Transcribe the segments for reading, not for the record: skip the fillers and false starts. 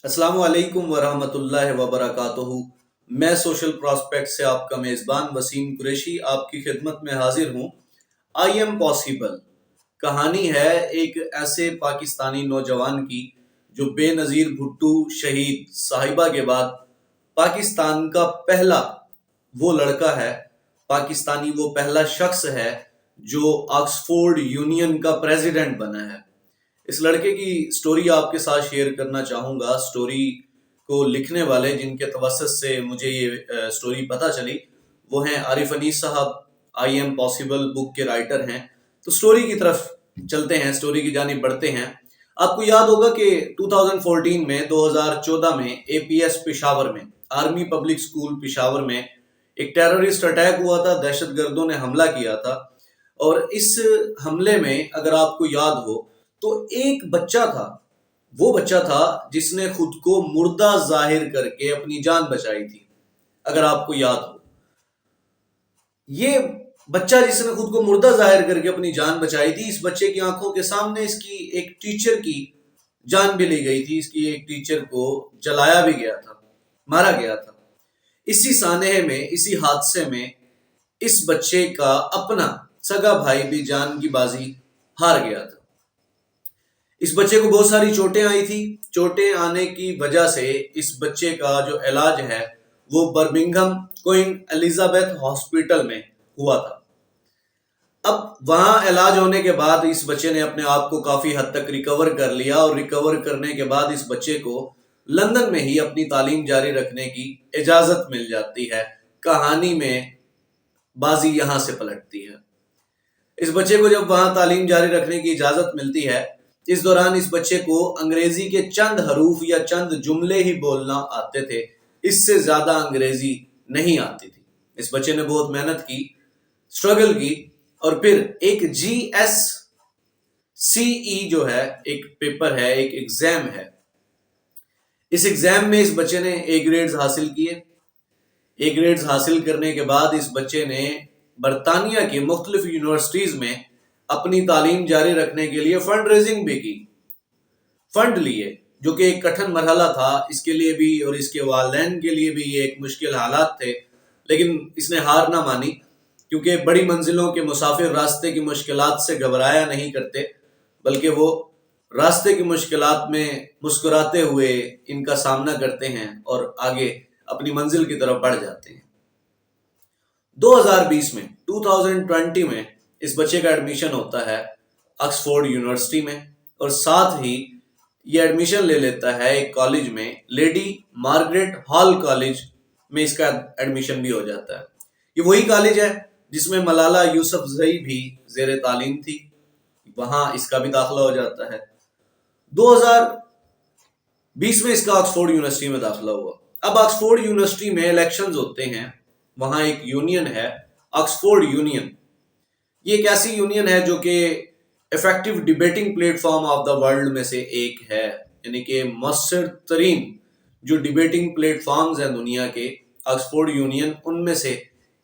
السلام علیکم ورحمۃ اللہ وبرکاتہ۔ میں سوشل پراسپیکٹ سے آپ کا میزبان وسیم قریشی آپ کی خدمت میں حاضر ہوں۔ آئی ایم پاسبل کہانی ہے ایک ایسے پاکستانی نوجوان کی جو بے نظیر بھٹو شہید صاحبہ کے بعد پاکستان کا پہلا وہ لڑکا ہے، پاکستانی وہ پہلا شخص ہے جو آکسفورڈ یونین کا پریزیڈنٹ بنا ہے۔ اس لڑکے کی سٹوری آپ کے ساتھ شیئر کرنا چاہوں گا۔ سٹوری کو لکھنے والے جن کے توسط سے مجھے یہ سٹوری پتہ چلی وہ ہیں عارف انیس صاحب، آئی ایم پاسبل بک کے رائٹر ہیں۔ تو سٹوری کی طرف چلتے ہیں، سٹوری کی جانب بڑھتے ہیں۔ آپ کو یاد ہوگا کہ 2014 میں 2014 میں اے پی ایس پشاور میں، آرمی پبلک سکول پشاور میں ایک ٹیررسٹ اٹیک ہوا تھا، دہشت گردوں نے حملہ کیا تھا۔ اور اس حملے میں اگر آپ کو یاد ہو تو ایک بچہ تھا، وہ بچہ تھا جس نے خود کو مردہ ظاہر کر کے اپنی جان بچائی تھی، اگر آپ کو یاد ہو۔ یہ بچہ جس نے خود کو مردہ ظاہر کر کے اپنی جان بچائی تھی، اس بچے کی آنکھوں کے سامنے اس کی ایک ٹیچر کی جان بھی لی گئی تھی، اس کی ایک ٹیچر کو جلایا بھی گیا تھا، مارا گیا تھا۔ اسی سانحے میں، اسی حادثے میں اس بچے کا اپنا سگا بھائی بھی جان کی بازی ہار گیا تھا۔ اس بچے کو بہت ساری چوٹیں آئی تھی۔ چوٹیں آنے کی وجہ سے اس بچے کا جو علاج ہے وہ برمنگھم کوئن الزابتھ ہاسپٹل میں ہوا تھا۔ اب وہاں علاج ہونے کے بعد اس بچے نے اپنے آپ کو کافی حد تک ریکور کر لیا، اور ریکور کرنے کے بعد اس بچے کو لندن میں ہی اپنی تعلیم جاری رکھنے کی اجازت مل جاتی ہے۔ کہانی میں بازی یہاں سے پلٹتی ہے۔ اس بچے کو جب وہاں تعلیم جاری رکھنے کی اجازت ملتی ہے، اس دوران اس بچے کو انگریزی کے چند حروف یا چند جملے ہی بولنا آتے تھے، اس سے زیادہ انگریزی نہیں آتی تھی۔ اس بچے نے بہت محنت کی، سٹرگل کی، اور پھر ایک جی ایس سی ای جو ہے ایک پیپر ہے، ایک ایگزام ہے۔ اس ایگزام میں اس بچے نے اے گریڈز حاصل کیے۔ اے گریڈز حاصل کرنے کے بعد اس بچے نے برطانیہ کی مختلف یونیورسٹیز میں اپنی تعلیم جاری رکھنے کے لیے فنڈ ریزنگ بھی کی، فنڈ لیے، جو کہ ایک کٹھن مرحلہ تھا اس کے لیے بھی اور اس کے والدین کے لیے بھی۔ یہ ایک مشکل حالات تھے، لیکن اس نے ہار نہ مانی، کیونکہ بڑی منزلوں کے مسافر راستے کی مشکلات سے گھبرایا نہیں کرتے، بلکہ وہ راستے کی مشکلات میں مسکراتے ہوئے ان کا سامنا کرتے ہیں اور آگے اپنی منزل کی طرف بڑھ جاتے ہیں۔ 2020 میں اس بچے کا ایڈمیشن ہوتا ہے آکسفورڈ یونیورسٹی میں، اور ساتھ ہی یہ ایڈمیشن لے لیتا ہے ایک کالج میں، لیڈی مارگریٹ ہال کالج میں اس کا ایڈمیشن بھی ہو جاتا ہے۔ یہ وہی کالج ہے جس میں ملالہ یوسفزئی بھی زیر تعلیم تھی، وہاں اس کا بھی داخلہ ہو جاتا ہے۔ 2020 میں اس کا آکسفورڈ یونیورسٹی میں داخلہ ہوا۔ اب آکسفورڈ یونیورسٹی میں الیکشنز ہوتے ہیں، وہاں ایک یونین ہے، آکسفورڈ یونین۔ یہ ایک ایسی یونین ہے جو کہ effective debating platform of the world میں سے ایک ہے، یعنی کہ مؤثر ترین جو ڈیبیٹنگ پلیٹ فارمز ہیں دنیا کے، آکسفورڈ یونین ان میں سے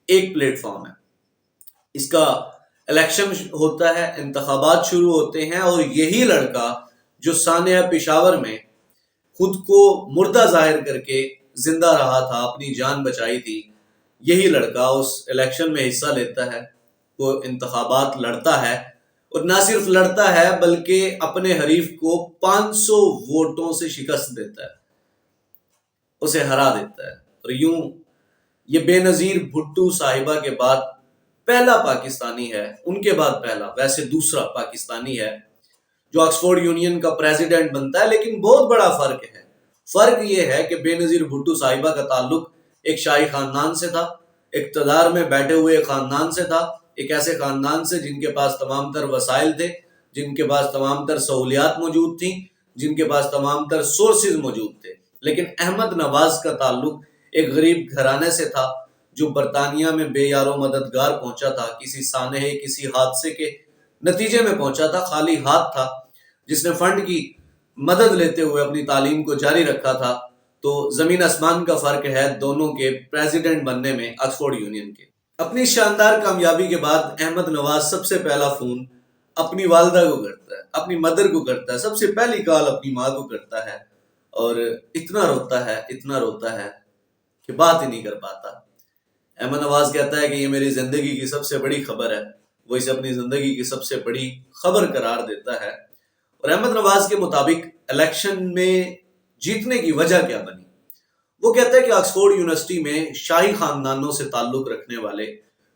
ایک پلیٹ فارم ہے۔ اس کا الیکشن ہوتا ہے، انتخابات شروع ہوتے ہیں، اور یہی لڑکا جو سانحہ پشاور میں خود کو مردہ ظاہر کر کے زندہ رہا تھا، اپنی جان بچائی تھی، یہی لڑکا اس الیکشن میں حصہ لیتا ہے، وہ انتخابات لڑتا ہے، اور نہ صرف لڑتا ہے بلکہ اپنے حریف کو 500 ووٹوں سے شکست دیتا ہے، اسے ہرا دیتا ہے۔ اور یوں یہ بے نظیر بھٹو صاحبہ کے بعد پہلا پاکستانی ہے، ان کے بعد پہلا، ویسے دوسرا پاکستانی ہے جو آکسفورڈ یونین کا پریزیڈنٹ بنتا ہے۔ لیکن بہت بڑا فرق ہے، فرق یہ ہے کہ بے نظیر بھٹو صاحبہ کا تعلق ایک شاہی خاندان سے تھا، اقتدار میں بیٹھے ہوئے خاندان سے تھا، ایک ایسے خاندان سے جن کے پاس تمام تر وسائل تھے، جن کے پاس تمام تر سہولیات موجود تھیں، جن کے پاس تمام تر سورسز موجود تھے۔ لیکن احمد نواز کا تعلق ایک غریب گھرانے سے تھا جو برطانیہ میں بے یار و مددگار پہنچا تھا، کسی سانحے، کسی حادثے کے نتیجے میں پہنچا تھا، خالی ہاتھ تھا، جس نے فنڈ کی مدد لیتے ہوئے اپنی تعلیم کو جاری رکھا تھا۔ تو زمین آسمان کا فرق ہے دونوں کے پریزیڈنٹ بننے میں، آکسفورڈ یونین کے۔ اپنی شاندار کامیابی کے بعد احمد نواز سب سے پہلا فون اپنی والدہ کو کرتا ہے، اپنی مدر کو کرتا ہے، سب سے پہلی کال اپنی ماں کو کرتا ہے، اور اتنا روتا ہے کہ بات ہی نہیں کر پاتا۔ احمد نواز کہتا ہے کہ یہ میری زندگی کی سب سے بڑی خبر ہے، وہ اسے اپنی زندگی کی سب سے بڑی خبر قرار دیتا ہے۔ اور احمد نواز کے مطابق الیکشن میں جیتنے کی وجہ کیا بنی؟ وہ کہتا ہے کہ آکسفورڈ یونیورسٹی میں شاہی خاندانوں سے تعلق رکھنے والے،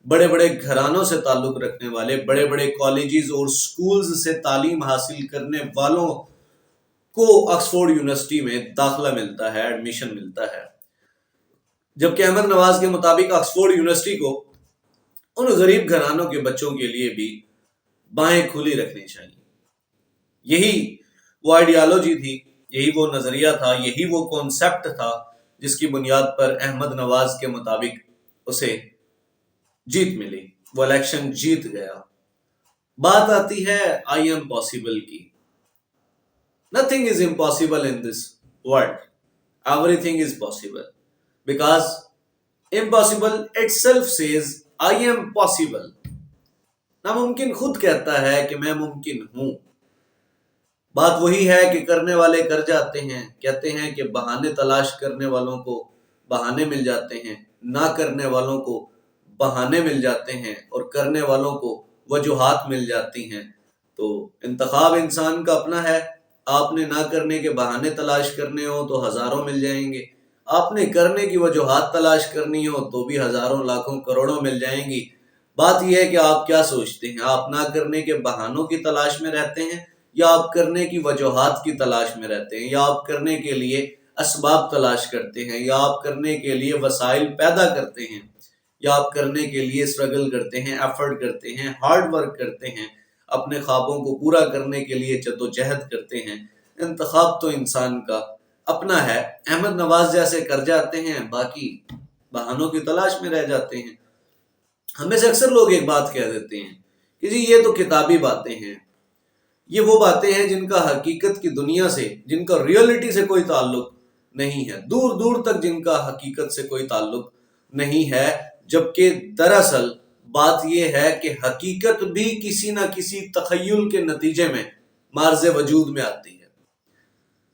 بڑے بڑے گھرانوں سے تعلق رکھنے والے، بڑے بڑے کالجز اور سکولز سے تعلیم حاصل کرنے والوں کو آکسفورڈ یونیورسٹی میں داخلہ ملتا ہے، ایڈمیشن ملتا ہے، جبکہ احمد نواز کے مطابق آکسفورڈ یونیورسٹی کو ان غریب گھرانوں کے بچوں کے لیے بھی باہیں کھلی رکھنی چاہیے۔ یہی وہ آئیڈیالوجی تھی، یہی وہ نظریہ تھا، یہی وہ کانسیپٹ تھا جس کی بنیاد پر احمد نواز کے مطابق اسے جیت ملی، وہ الیکشن جیت گیا۔ بات آتی ہے آئی ایم پاسبل کی۔ Nothing is impossible in this world. Everything is possible. Because impossible itself says I am possible. ناممکن خود کہتا ہے کہ میں ممکن ہوں۔ بات وہی ہے کہ کرنے والے کر جاتے ہیں، کہتے ہیں کہ بہانے تلاش کرنے والوں کو بہانے مل جاتے ہیں، نہ کرنے والوں کو بہانے مل جاتے ہیں، اور کرنے والوں کو وجوہات مل جاتی ہیں۔ تو انتخاب انسان کا اپنا ہے۔ آپ نے نہ کرنے کے بہانے تلاش کرنے ہوں تو ہزاروں مل جائیں گے، آپ نے کرنے کی وجوہات تلاش کرنی ہو تو بھی ہزاروں، لاکھوں، کروڑوں مل جائیں گی۔ بات یہ ہے کہ آپ کیا سوچتے ہیں؟ آپ نہ کرنے کے بہانوں کی تلاش میں رہتے ہیں، یا آپ کرنے کی وجوہات کی تلاش میں رہتے ہیں، یا آپ کرنے کے لیے اسباب تلاش کرتے ہیں، یا آپ کرنے کے لیے وسائل پیدا کرتے ہیں، یا آپ کرنے کے لیے اسٹرگل کرتے ہیں، ایفرٹ کرتے ہیں، ہارڈ ورک کرتے ہیں، اپنے خوابوں کو پورا کرنے کے لیے جدوجہد کرتے ہیں۔ انتخاب تو انسان کا اپنا ہے۔ احمد نواز جیسے کر جاتے ہیں، باقی بہانوں کی تلاش میں رہ جاتے ہیں۔ ہمیں سے اکثر لوگ ایک بات کہہ دیتے ہیں کہ جی یہ تو کتابی باتیں ہیں، یہ وہ باتیں ہیں جن کا حقیقت کی دنیا سے، جن کا ریئلٹی سے کوئی تعلق نہیں ہے، دور دور تک جن کا حقیقت سے کوئی تعلق نہیں ہے، جبکہ دراصل بات یہ ہے کہ حقیقت بھی کسی نہ کسی تخیل کے نتیجے میں معرض وجود میں آتی ہے۔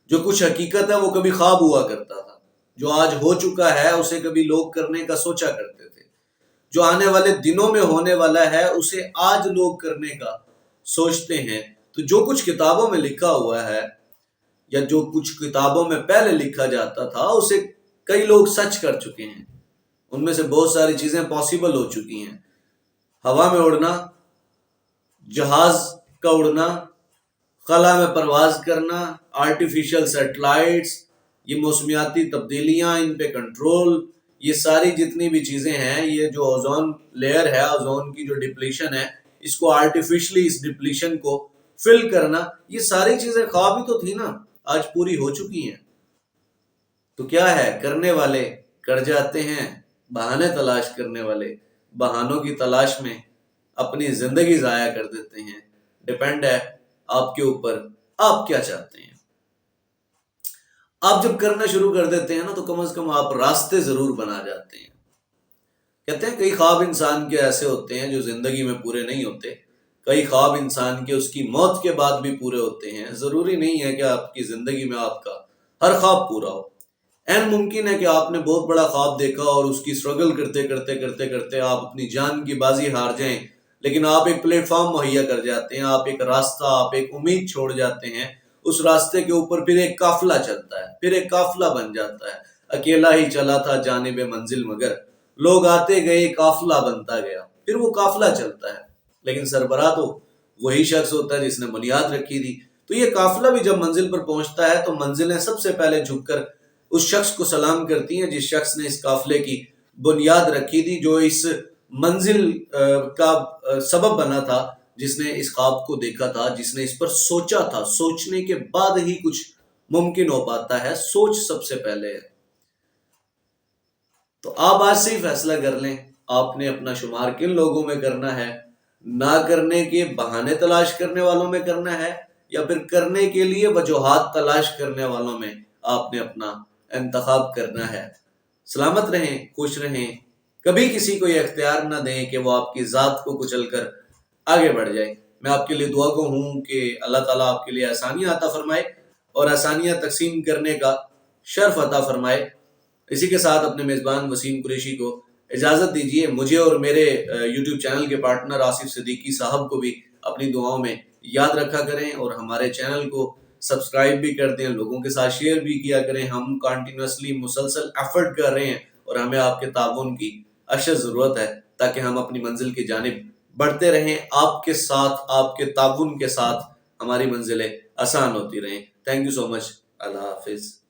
جو کچھ حقیقت ہے وہ کبھی خواب ہوا کرتا تھا، جو آج ہو چکا ہے اسے کبھی لوگ کرنے کا سوچا کرتے تھے، جو آنے والے دنوں میں ہونے والا ہے اسے آج لوگ کرنے کا سوچتے ہیں۔ تو جو کچھ کتابوں میں لکھا ہوا ہے، یا جو کچھ کتابوں میں پہلے لکھا جاتا تھا، اسے کئی لوگ سچ کر چکے ہیں۔ ان میں سے بہت ساری چیزیں پاسبل ہو چکی ہیں۔ ہوا میں اڑنا، جہاز کا اڑنا، خلا میں پرواز کرنا، آرٹیفیشل سیٹلائٹس، یہ موسمیاتی تبدیلیاں، ان پہ کنٹرول، یہ ساری جتنی بھی چیزیں ہیں، یہ جو اوزون لیئر ہے، اوزون کی جو ڈپلیشن ہے، اس کو آرٹیفیشلی اس ڈپلیشن کو فل کرنا، یہ ساری چیزیں خواب ہی تو تھی نا، آج پوری ہو چکی ہیں۔ تو کیا ہے، کرنے والے کر جاتے ہیں، بہانے تلاش کرنے والے بہانوں کی تلاش میں اپنی زندگی ضائع کر دیتے ہیں۔ ڈیپینڈ ہے آپ کے اوپر، آپ کیا چاہتے ہیں۔ آپ جب کرنا شروع کر دیتے ہیں نا، تو کم از کم آپ راستے ضرور بنا جاتے ہیں۔ کہتے ہیں کئی خواب انسان کے ایسے ہوتے ہیں جو زندگی میں پورے نہیں ہوتے، کئی خواب انسان کے اس کی موت کے بعد بھی پورے ہوتے ہیں۔ ضروری نہیں ہے کہ آپ کی زندگی میں آپ کا ہر خواب پورا ہو۔ این ممکن ہے کہ آپ نے بہت بڑا خواب دیکھا اور اس کی سٹرگل کرتے کرتے کرتے کرتے آپ اپنی جان کی بازی ہار جائیں، لیکن آپ ایک پلیٹ فارم مہیا کر جاتے ہیں، آپ ایک راستہ، آپ ایک امید چھوڑ جاتے ہیں۔ اس راستے کے اوپر پھر ایک قافلہ چلتا ہے، پھر ایک قافلہ بن جاتا ہے۔ اکیلا ہی چلا تھا جانب منزل مگر، لوگ آتے گئے، قافلہ بنتا گیا، پھر وہ قافلہ چلتا ہے، لیکن سربراہ تو وہی شخص ہوتا ہے جس نے بنیاد رکھی تھی۔ تو یہ قافلہ بھی جب منزل پر پہنچتا ہے تو منزلیں سب سے پہلے جھک کر اس شخص کو سلام کرتی ہیں جس شخص نے اس قافلے کی بنیاد رکھی تھی، جو اس منزل کا سبب بنا تھا، جس نے اس خواب کو دیکھا تھا، جس نے اس پر سوچا تھا۔ سوچنے کے بعد ہی کچھ ممکن ہو پاتا ہے، سوچ سب سے پہلے ہے۔ تو آپ آج سے ہی فیصلہ کر لیں، آپ نے اپنا شمار کن لوگوں میں کرنا ہے؟ نہ کرنے کے بہانے تلاش کرنے والوں میں کرنا ہے، یا پھر کرنے کے لیے وجوہات تلاش کرنے والوں میں آپ نے اپنا انتخاب کرنا ہے؟ سلامت رہیں، خوش رہیں، کبھی کسی کو یہ اختیار نہ دیں کہ وہ آپ کی ذات کو کچل کر آگے بڑھ جائے۔ میں آپ کے لیے دعا کو ہوں کہ اللہ تعالیٰ آپ کے لیے آسانیاں عطا فرمائے، اور آسانیاں تقسیم کرنے کا شرف عطا فرمائے۔ اسی کے ساتھ اپنے میزبان وسیم قریشی کو اجازت دیجیے۔ مجھے اور میرے یوٹیوب چینل کے پارٹنر آصف صدیقی صاحب کو بھی اپنی دعاؤں میں یاد رکھا کریں، اور ہمارے چینل کو سبسکرائب بھی کر دیں، لوگوں کے ساتھ شیئر بھی کیا کریں۔ ہم کنٹینیوسلی مسلسل ایفرٹ کر رہے ہیں اور ہمیں آپ کے تعاون کی اشد ضرورت ہے تاکہ ہم اپنی منزل کی جانب بڑھتے رہیں۔ آپ کے ساتھ، آپ کے تعاون کے ساتھ ہماری منزلیں آسان ہوتی رہیں۔ تھینک یو سو مچ۔ اللہ حافظ۔